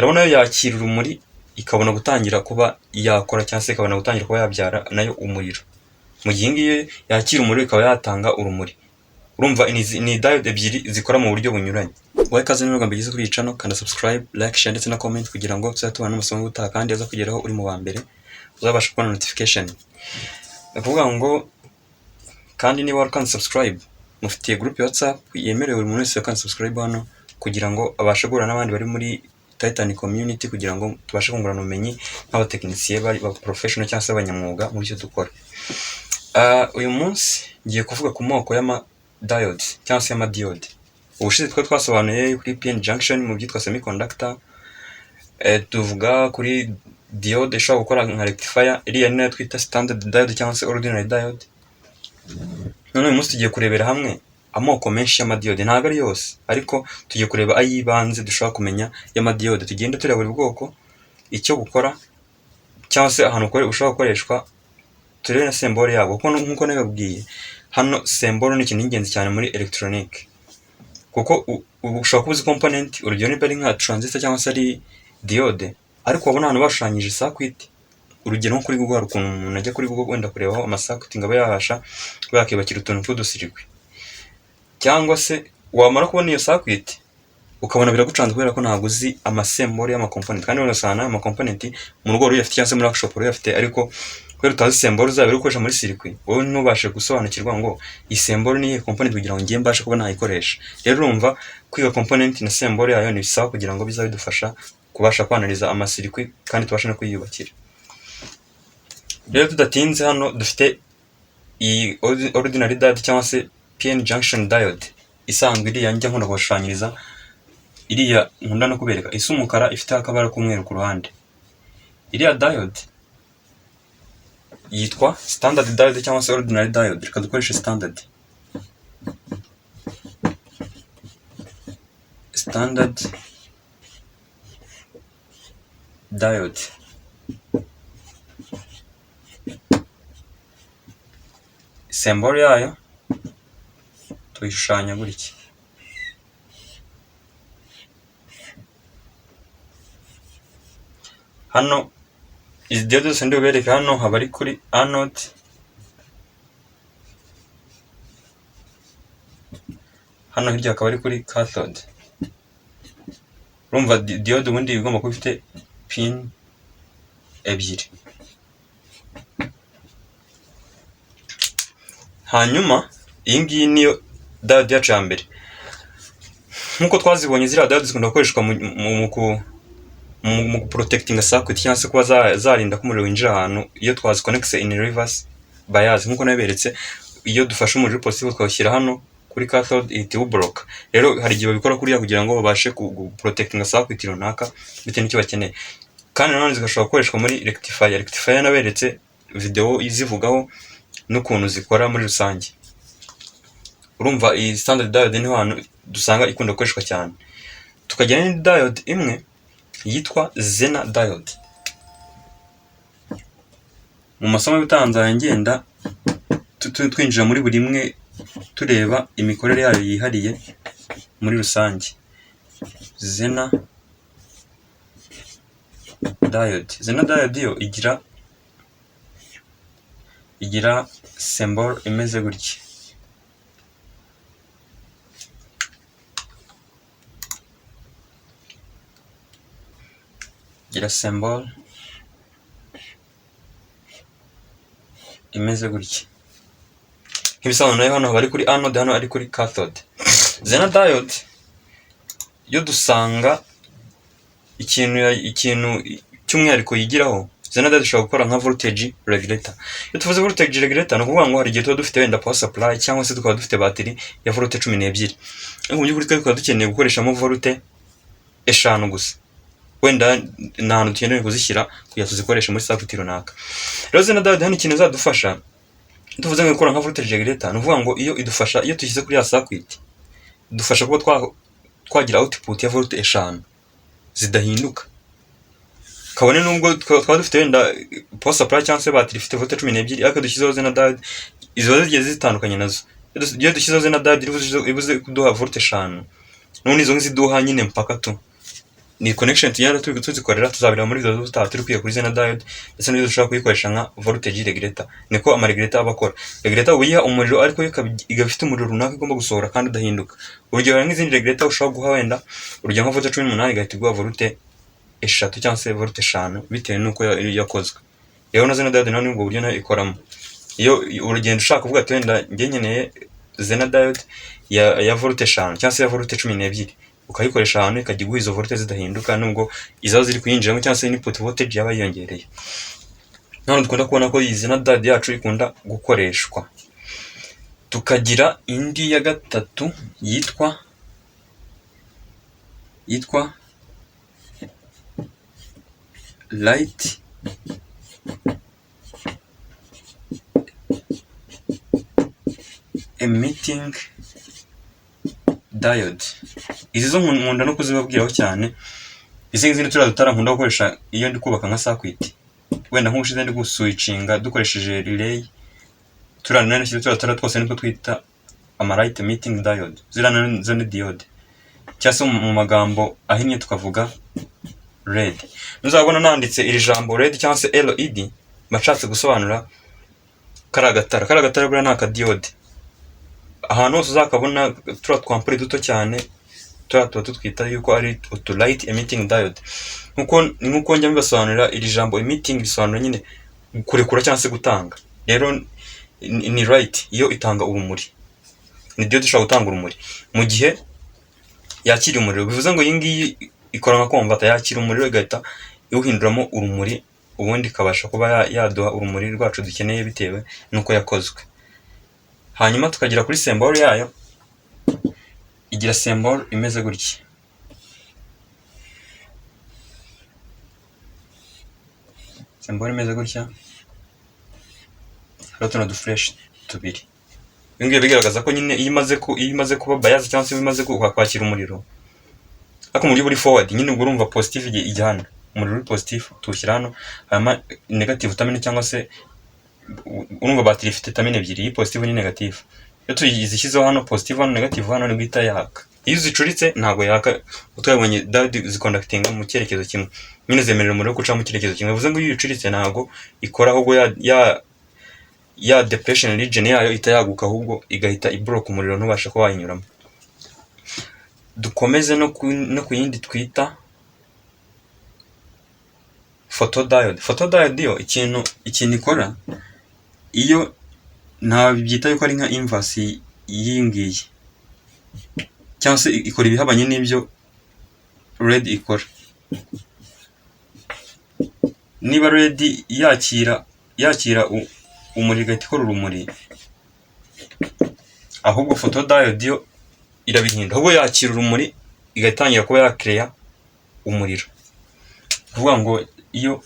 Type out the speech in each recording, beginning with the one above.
urabona yo yakira urumuri ikabona gutangira kuba yakora cyangwa se ikabona gutangira kuba yabyara nayo umuriro, mu gihe ngiyo yakira umuriro ikaba yatanga urumuri. Urumva ni diode ebyiri zikora mu buryo bunyuranye. Wowe kaze n'ubwo mbigeze kuri iyi channel, kanda subscribe, like, share ndetse na comment kugira ngo tuzatubana n'amasomo gutaha kandi aza kugeraho uri mu ba mbere uzabasha kubona notification. Ndavuga ngo kandi niba warakanda subscribe, mufitiye group ya WhatsApp yemerewe buri muntu wese yakanda subscribe hano kugira ngo abashe guhura n'abandi bari muri Titan community kugira ngo tubashe kungurana ubumenyi nk'abatekinisiye bari ba professional cyangwa se abanyamwuga mu byo dukora. Uyu munsi ngiye kuvuga ku moko y'ama diode cyangwa se y'ama diode. Ubushize twasobanuye kuri PN junction mu byitwa semiconductor, tuvuga kuri diode ishobora gukora nka rectifier, iriya ni nayo twita standard diode cyangwa se ordinary diode. None uyu munsi tugiye kurebera hamwe amoko menshi y'amadiode, ntabwo ari yose ariko tugiye kureba ayibanze dushobora kumenya y'amadiode. Tugenda tureba buri bwoko icyo gukora cyangwa se ahantu ushobora gukoreshwa, turebe na symbole yabo kuko nkuko nabibabwiye hano symbole ni ikintu cy'ingenzi cyane muri electronic, kuko ushobora kuba uzi component, urugero niba ari nka transistor cyangwa se ari diode ariko wabona ahantu bashushanyije circuit, urugero nko kuri Google hari ukuntu umuntu ajya kuri Google wenda kurebaho amasakiti ngo abe yabasha kuba yakibakira utuntu tw'udusirikwi, cyangwa se wamara kubona iyo circuit ukabona biragucanze kubera ko ntabwo uzi amasembole y'amakomponenti, kandi urasana amakomponenti mu rugo ruyafite cyangwa se muri workshop ruyafite, ariko kubera utazi symbole uzaba uri gukoresha muri circuit wowe ntubashe gusobanukirwa ngo iyi symbole ni iyihe component kugira ngo ngiye mbashe kuba nayikoresha. Rero urumva kwiga component na symbole yayo ni bisaba kugira ngo bizabe bidufasha kubasha kwanaliza amasirikwi kandi tubashe no kwiyubakira. Rero tudatinze hano dufite iyi ordinary diode cyangwa se PN junction diode isanzwe, iriya njya nkunda kubashushanyiriza, iriya nkunda no kubereka isa umukara ifite akabara k'umweru ku ruhande. Iriya diode yitwa standard diode cyangwa se ordinary diode. Reka dukoreshe standard. Standard diode symbole yayo tuyishushanya gutya. Hano izi diode zose ndibubereka hano haba ari kuri anode, hano hirya akaba ari kuri cathode. Urumva diode ubundi igomba kuba ifite pin ebyiri. Hanyuma iyi ngiyi niyo diode yacu ya mbere. Nkuko twazibonye ziriya diode zikunda gukoreshwa mu protecting circuit cyangwa se kuba zarinda ko umuriro winjira ahantu iyo twaziconnects in reverse bias. Nkuko naberetse iyo dufashe umuriro positive twawushyira hano kuri cathode ihita iwublock. Rero hari igihe babikora kuriya kugira ngo babashe protecting circuit runaka bitewe n'icyo bakeneye, kandi nanone zigashobora gukoreshwa muri rectifier. Rectifier naberetse video izivugaho n'ukuntu zikora muri rusange. Urumva iyi standard diode ni hantu dusanga ikunda gukoreshwa cyane. Tukagira n'indi diode imwe yitwa Zener diode. Mu masomo y'ubutanzanye ngenda twinjira muri buri imwe tureba imikorere yayo yihariye muri rusange. Zener diode. Zener diode yo igira symbole imeze gutya. Igira symbole imeze gutya. Nk'ibisanzwe nayo hano bari kuri anode, hano ari kuri cathode. Zener diode yo dusanga ikintu cy'umwihariko yigiraho. Zener diode ishobora gukora nka voltage regulator. Iyo tuvuze voltage regulator ni ukuvuga ngo hari igihe tuba dufite wenda power supply cyangwa se tukaba dufite battery ya volte 12. Mu by'ukuri tukaba dukeneye gukoreshamo volte 5 gusa, wenda nta hantu dukeneye kuzishyira kugira tuzikoreshe muri circuit runaka. Rero Zener diode hano ikintu izadufasha tuvuze ngo gukora nka voltage regulator, ni ukuvuga ngo iyo idufasha, iyo dushyize kuri ya circuit idufasha kuba twagira output ya volte 5 zidahinduka, kabone nubwo twaba dufite wenda power supply cyangwa se battery ifite volte 12 ariko dushyizeho Zener diode izo zigiye zitandukanye nazo. Iyo dushyizeho Zener diode ibuze kuduha volte 5 none izo ngizo ziduha nyine mpaka tu ni connection tugenda tuzikorera, tuzabira muri video z'ubutaha turi kwiga kuri Zener diode ndetse n'ibyo dushobora kuyikoresha nka voltage regulator. Niko amaregulator aba akora. Regulator uyiha umuriro ariko igafite umuriro runaka igomba gusohora kandi udahinduka. Urugero nk'izindi regulator ushobora guha wenda urugero nka voltage 18 igahita iguha voltage 3 cyangwa se voltage 5 bitewe n'uko yakozwe. Rero na Zener diode nayo nubwo buryo nayo ikoramo. Iyo urugendo ushaka kuvuga ati wenda njye nkeneye Zener diode ya voltage 5 cyangwa se ya voltage 12 ukayikoresha ahantu ikajya iguha izo voltage zidahinduka nubwo izaho ziri kuyinjiramo cyangwa se input voltage yaba yiyongereye. None dukunda kubona ko iyi Zener diode yacu ikunda gukoreshwa. Tukagira indi ya gatatu yitwa light emitting diode. Izi zo nkunda no kuzibabwiraho cyane. Izi ngizi ni turiya nkunda gukoresha iyo ndi kubaka nka circuit. Wenda nk'ushize ndi guswitchinga dukoresheje relay. Turiya twose niko twita light emitting diode. Ziriya zo ni diode. Cyangwa se mu magambo ahinnye tukavuga LED. Muzabona nanditse iri jambo LED cyangwa se LED bashatse gusobanura karagatara buriya ni akadiode. Ahantu hose uzakabona turiya twampuri duto cyane tuba twita yuko ari utu light emitting diode. Nkuko njya mbibasobanurira iri jambo emitting bisobanura nyine kurekura cyangwa se gutanga. Rero ni light iyo itanga urumuri. Ni diode ishobora gutanga urumuri mu gihe yakira umuriro. Bivuze ngo iyi ngiyi ikora nka converter, yakira umuriro igahita iwuhinduramo urumuri, ubundi ikabasha kuba yaduha urumuri rwacu dukeneye bitewe nuko yakozwe. Hanyuma tukagira kuri symbol yayo, igira symbol imeze gutya. Symbol imeze gutya. Hari utuntu dufresh tubiri. Ibingibi bigaragaza ko nyine iyo imaze kuba bias cyangwa se imaze kwakira umuriro. Ariko muri buri forward nyine ubwo urumva positive ijya hano. Umuriro uri positive tuwushyira hano, hanyuma negative utamene cyangwa se urumva batiri ifite tamene ebyiri, iyi positive ni negative. Iyo tuyizishyizeho hano positive hano negative hano ni guhita yaka. Iyo zicuritse ntabwo yaka. Utwabonye diode ziconductinga mu cyerekezo kimwe. Nyine zemerera umuriro guca mu cyerekezo kimwe. Bivuze ngo iyo ucuritse ntabwo ikora, ahubwo ya depression region yayo itayaguka, ahubwo igahita iblock umuriro ntubasha kuba wayinyuramo. Dukomeze no ku yindi twita photodiode. Photodiode yo ikintu ikora iyo nta byita yuko ari nka inverse yingiye, cyangwa se ikora ibihabanye n'ibyo LED ikora. Niba LED yakira umuriro igahita ikora urumuri, ahubwo photodiode yo irabihindura, ahubwo yakira urumuri igatangira kuba yakreya umuriro. Kuvuga ngo iyo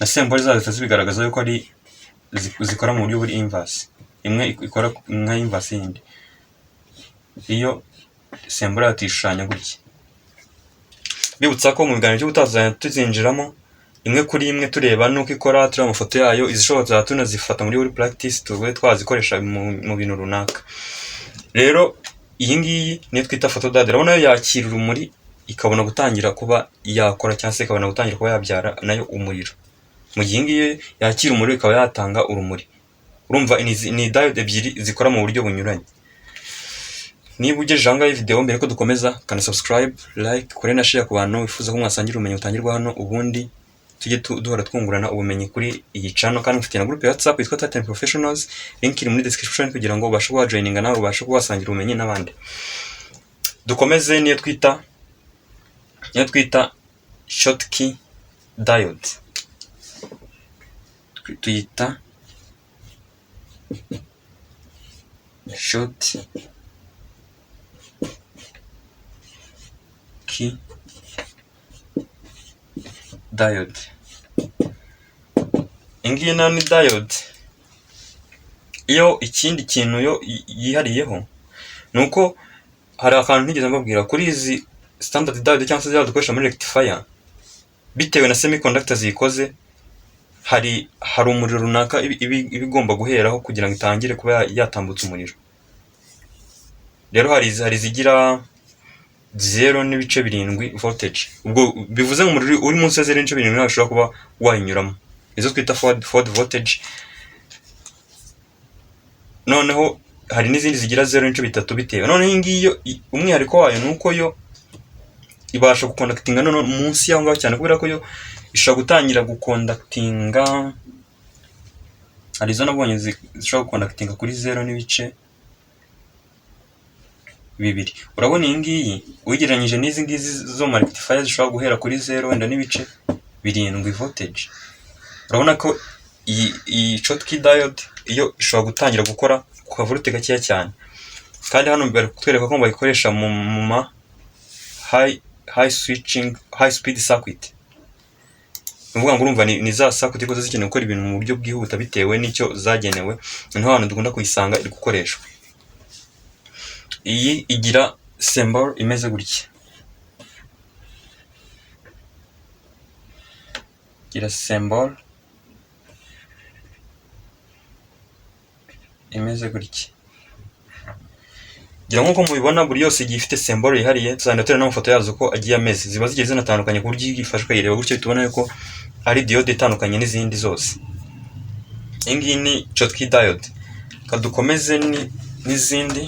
na symbol zazo zibigaragaza yuko ari zikora mu buryo buri inverse. Imwe ikora nka inverse yindi. Iyo symbol yatishushanya gutya. Bibutsa ko mu biganiro by'ubutazanya tuzinjiramo imwe kuri imwe tureba nuko ikora, tureba amafoto yayo, izishobora tunazifata muri buri practice tube twazikoresha mu bintu runaka. Rero iyi ngiyi niyo twita photodiode. Urabona yo yakira urumuri ikabona gutangira kuba yakora cyangwa se ikabona gutangira kuba yabyara nayo umuriro. Mu gihe ngiye yakira umuriro ikaba yatanga urumuri. Urumva ni diode ebyiri zikora mu buryo bunyuranye. Niba ugejeje ahangaha video mbere ko dukomeza, kana subscribe, like, kore na share ku bantu wifuza ko mwasangira ubumenyi butangirwa hano, ubundi tujye duhora twungurana ubumenyi kuri iyi channel. Kandi mfite na group ya WhatsApp yitwa Titan Professionals, link iri muri description kugira ngo ubashe kuba joininga nawe ubashe kuba wasangira ubumenyi n'abandi. Dukomeze niyo twita Schottky diode. Tuyita Schottky diode. Ingiyi nayo ni diode. Iyo ikindi kintu yo yihariyeho nuko hari akantu ntigeze mbabwira kuri izi standard diode cyangwa se dukoresha muri rectifier, bitewe na semiconductor zikoze hari umuriro runaka ibigomba guheraho kugira ngo itangire kuba yatambutsa umuriro. Rero hari zigira 0.7 voltage. Ubwo bivuze ngo umuriro uri munsi ya 0.7 ntabwo ushobora kuba wayinyuramo, izo twita forward voltage. Noneho hari n'izindi zigira 0.3 bitewe. Noneho iyi ngiyi umwihariko wayo ni uko yo ibasha gukondakitinga none munsi yaho ngaho cyane, kubera ko yo ishobora gutangira gukondakitinga, hari izo nabonye zishobora gukondakitinga kuri 0.2. Urabona iyi ngiyi ugereranyije n'izi ngizi zo mu rectifier zishobora guhera kuri 0.7 voltage. Urabona ko iyi Schottky diode iyo ishobora gutangira gukora ku kavolute gakeya cyane, kandi hano bari kutwereka ko bayikoresha mu ma high speed circuit. Nuvuga ngo urumva ni za circuit ko zikeneye gukora ibintu mu buryo bwihuta bitewe n'icyo zagenewe, niho hano dukunda kuyisanga iri gukoreshwa. Iyi igira symbol imeze gutya, igira symbol imeze gutya. Gira nk'uko mubibona buri yose igiye ifite symbol yihariye, tuzagenda tureba n'amafoto yazo ko agiye ameze, ziba zigiye zinatandukanye ku buryo iyo ifashwe ukayireba gutyo tubona yuko ari diode itandukanye n'izindi zose. Iyi ngiyi ni Schottky diode. Kadukomeze n'izindi.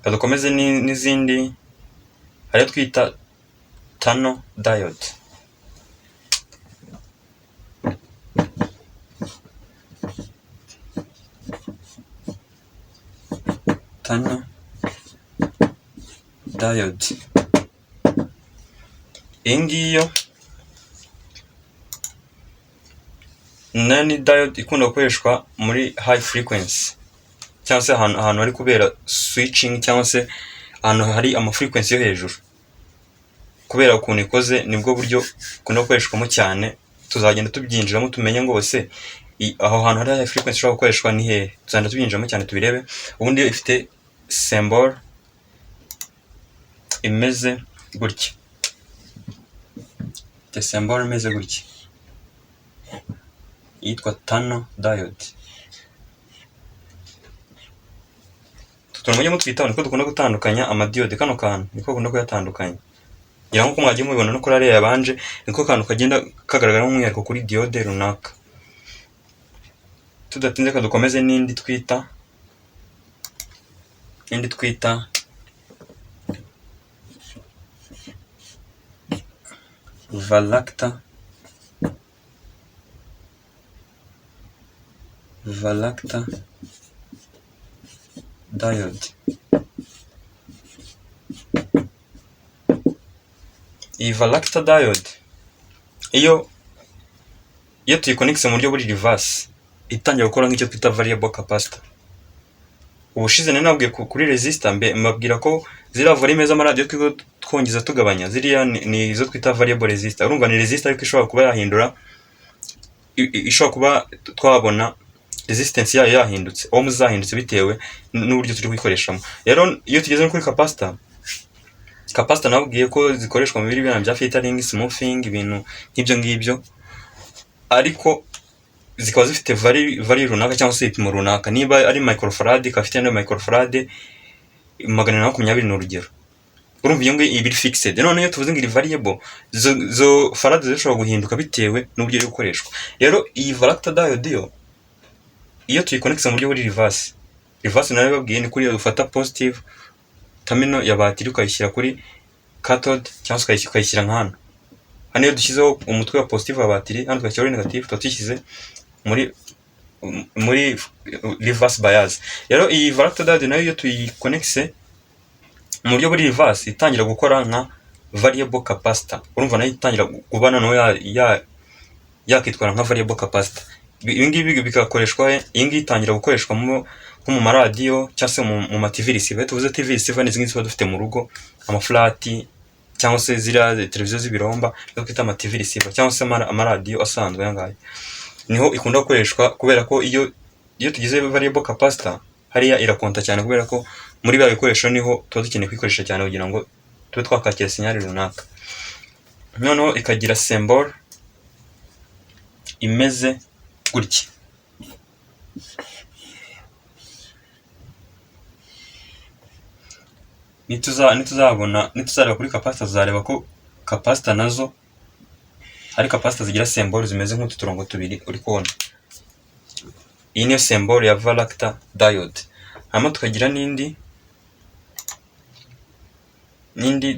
Kadukomeze n'izindi, hariyo twita tunnel diode. Tunnel diode iyi ngiyo ni diode ikunda gukoreshwa muri high frequency, cyangwa se ahantu hari kubera switching, cyangwa se ahantu hari amafrequency yo hejuru. Kubera ukuntu ikoze nibwo buryo ikunda gukoreshwamo cyane, tuzagenda tubyinjiramo tumenye ngo se aho hantu hari high frequency ishobora gukoreshwa ni hehe, tuzagenda tubyinjiramo cyane tubirebe. Ubundi ifite symbol imeze gutya, ifite symbol imeze gutya, yitwa tunnel diode. Tutuntu mujye mutwitaho niko dukunda gutandukanya amadiode, kano kantu niko dukunda kuyatandukanya. Ngira nk'uko mwagiye mubibona no kuri ariya yabanje, niko kantu kagenda kagaragara nk'umwihariko kuri diode runaka. Tudatinze kadukomeze n'indi twita Valacta diode. Iyi Valacta diode iyo tuyikonekise mu buryo buri reverse itangira gukora nk'icyo twita variable capacitor. Ubushize nabwiye kuri resistor mbabwira ko ziriya volume z'amaradiyo twongeza tugabanya, ziriya ni izo twita variable resistor. Urumva ni resistor ariko ishobora kuba yahindura, ishobora kuba twabona resistance yayo yahindutse, ohms zahindutse bitewe n'uburyo turi kuyikoreshamo. Rero iyo tugeze kuri capacitor nabwiye ko zikoreshwa mu bintu bya filtering, smoothing, ibintu nk'ibyo ngibyo, ariko zikaba zifite value runaka cyangwa se ipimo runaka. Niba ari microfarad kafite na microfarad 120 ni urugero. Urumva iyo ngiyo ibiri fixed. None iyo tuvuze ngo iri variable, zo farad zishobora guhinduka bitewe n'uburyo yo gukoreshwa. Rero iyi Valacta diode iyo tuyikonekise mu buryo buri reverse nayo babwiye ni kuri ufata positive terminal ya batiri ukayishyira kuri cathode, cyangwa se ukayishyira nk'hano. Hano iyo dushyizeho umutwe wa positive wa batiri, hano tugashyiraho negative, tutishyize muri reverse bias. Rero iyi Valacta diode nayo iyo tuyikonekise mu buryo buri reverse itangira gukora nka variable capacitor, urumva nayo itangira kuba noneho yakitwara nka variable capacitor. Ibi ngibi bikakoreshwa, iyi ngiyi itangira gukoreshwa nko mu maradiyo cyangwa se mu ma TV receiver. Tuvuze TV receiver ni zimwe tuba dufite mu rugo, amaflati cyangwa se ziriya televiziyo z'ibiromba zo kwita ama TV receiver, cyangwa se amaradiyo asanzwe yangaye. Niho ikunda gukoreshwa kubera ko iyo tugize variable capacitor hariya irakonta cyane, kubera ko muri bya bikoresho niho tuba dukeneye kwikoresha cyane kugira ngo tube twakakira sinyari runaka. Noneho ikagira symbol imeze gutya. nituzareba kuri capacitor tuzareba ko capacitor nazo hari capacitor zigira symbol zimeze nk'utu turongo tubiri uri kubona. Iyi niyo symbol ya varactor diode. Hanyuma tukagira n'indi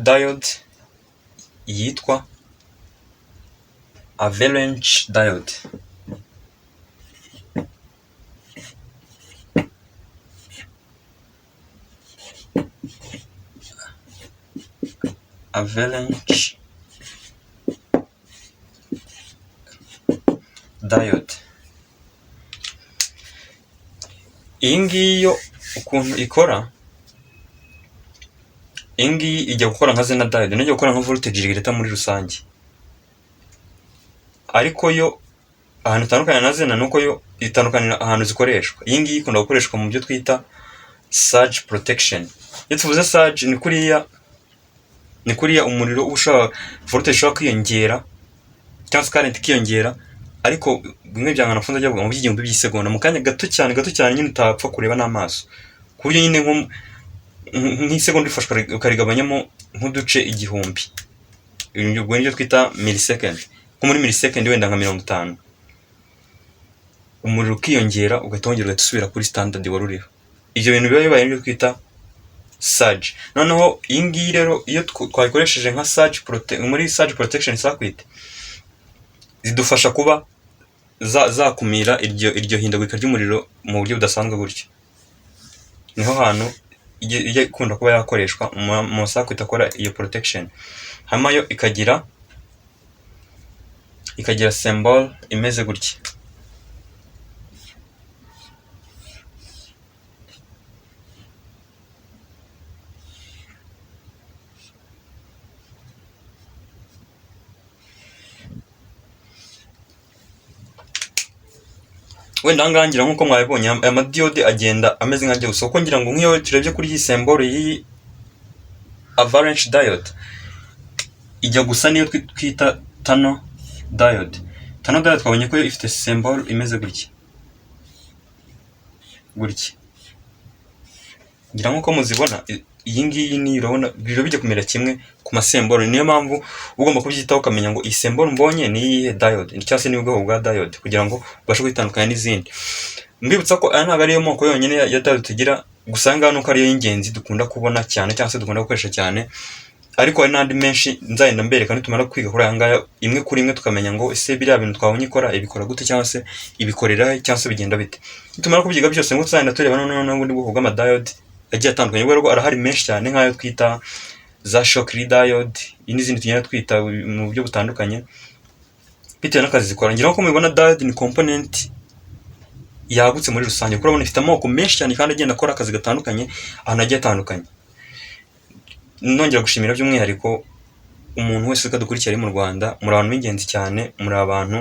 diode yitwa avalanche diode. Avalanche diode. Iyi ngiyi yo ukuntu ikora, iyi ngiyi ijya gukora nka zena diode, ijya gukora nka voltage regulator muri rusange, ariko yo ahantu itandukanye na zena nuko yo itandukanira ahantu zikoreshwa. Iyi ngiyi ikunda gukoreshwa mu byo twita surge protection. Iyo tuvuze surge ni kuriya umuriro voltage ushobora kwiyongera cyangwa se current ikiyongera, ariko bimwe byangana nafunze ajya mu by'igihumbi by'isegonda mu kanya gato cyane nyine utapfa kureba n'amaso, ku buryo nyine nk'isegonda ifashwa ukarigabanyamo nk'uduce 1000. Ubwo nibyo twita millisecond. Nko muri millisecond wenda nka 50 umuriro ukiyongera ugahita wongera ugasubira kuri standard wari uriho. Ibyo bintu biba bibaye nibyo twita surge. Noneho iyi ngiyi rero iyo twayikoresheje nka muri surge protection circuit, zidufasha kuba zakumira iryo hindagurika ry'umuriro mu buryo budasanzwe gutyo. Niho hantu ijya ikunda kuba yakoreshwa mu circuit akora iyo protection. Hanyuma yo ikagira symbol imeze gutya. Wenda ngangira nkuko mwabibonye aya madiode agenda ameze nka byose, uko ngira ngo nk'iyo turebye kuri iyi symbol iyi avalanche diode ijya gusa niyo twita tunnel diode. Tunnel diode twabonye ko ifite symbol imeze gutya ngira nkuko muzibona. Iyi ngiyi ni urabona biro bijya kumera kimwe ku masembolo. Niyo mpamvu ugomba kubyitaho ukamenya ngo iyi symbol mbonye ni iyihe diode cyangwa se ni ubwoko bwa diode kugira ngo ubashe kwitandukanya n'izindi. Mbibutsa ko aya ntabwo ariyo moko yonyine ya diode tugira, gusa ngaho nuko ariyo y'ingenzi dukunda kubona cyane cyangwa se dukunda gukoresha cyane, ariko hari n'andi menshi nzagenda mbereka nitumara kwiga kuri aya ngaya imwe kuri imwe, tukamenya ngo ese biriya bintu twabonye ikora ibikora gute cyangwa se ibikorera cyangwa se bigenda bite. Nitumara kubyiga byose ngo tuzagenda tureba n'ubundi bwoko bw'amadiode agiye atandukanye, kubera arahari menshi cyane nk'ayo twita za Shockley diode n'izindi tugenda twita mu buryo butandukanye bitewe n'akazi zikora. Ngira ngo mubibona diode ni component yagutse muri rusange, kuko urabona ifite amoko menshi cyane kandi agenda akora akazi gatandukanye ahantu agiye atandukanye. Nongera gushimira by'umwihariko umuntu wese ukadukurikira mu Rwanda, muri abantu b'ingenzi cyane, muri abantu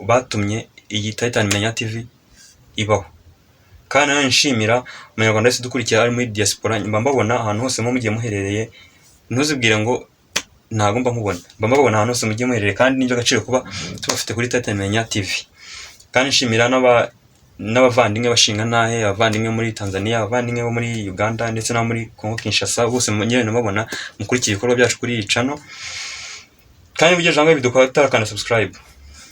batumye iyi Titan Menya TV ibaho. Kandi nawe nshimira umunyarwanda wese dukurikira ari muri diaspora, mbabona ahantu hose mugiye muherereye, ntuzibwire ngo ntago mba nkubona, mbabona ahantu hose mugiye muherereye, kandi n'ibyo agaciro kuba tubafite kuri Titan Menya TV. Kandi nshimira n'abavandimwe bashinga nahe, abavandimwe muri Tanzania, abavandimwe bo muri Uganda ndetse na muri Congo Kinshasa, bose munyene nababona mukurikira ibikorwa byacu kuri iyi channel. Kandi bigeje ngo bidukora kana subscribe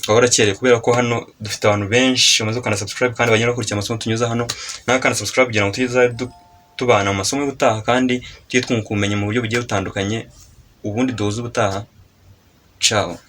gahora cyere, kubera ko hano dufite abantu benshi bamaze kana subscribe kandi bagenda bakurikira amasomo tunyuza hano. Nawe kana subscribe kugira ngo tugize tubana mu masomo y'ubutaha, kandi tujye twunguka ubumenyi mu buryo bugiye butandukanye, ubundi duhuze ubutaha. Ciao.